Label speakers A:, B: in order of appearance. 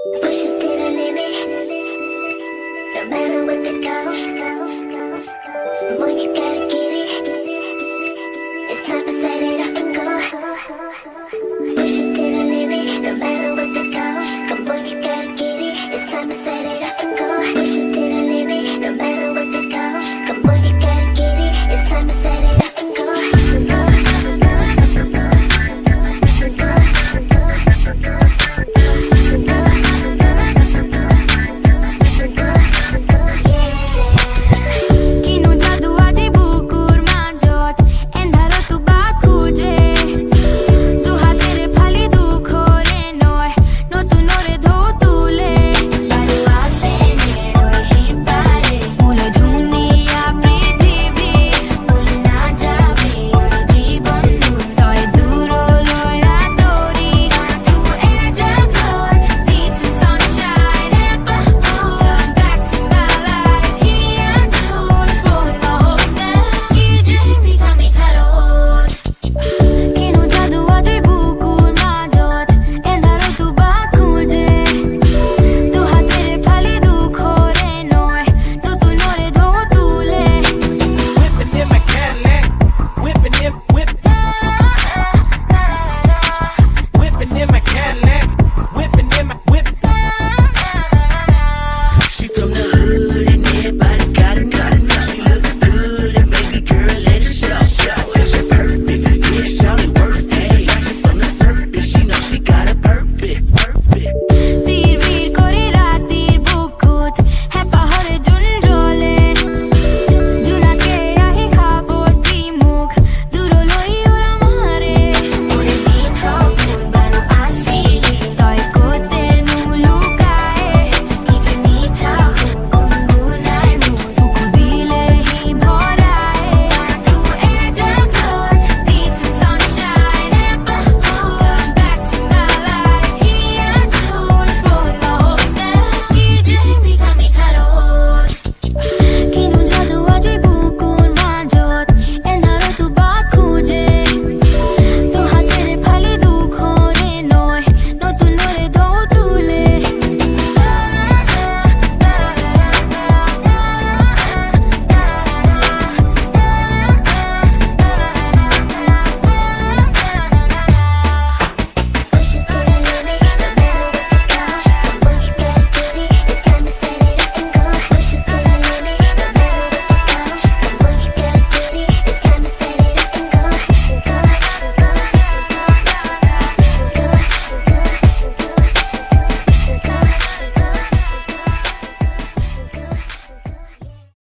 A: Push it to the limit, no matter what the cost. Boy, you gotta get it. It's time to set it off and go. Push it to the limit, no matter what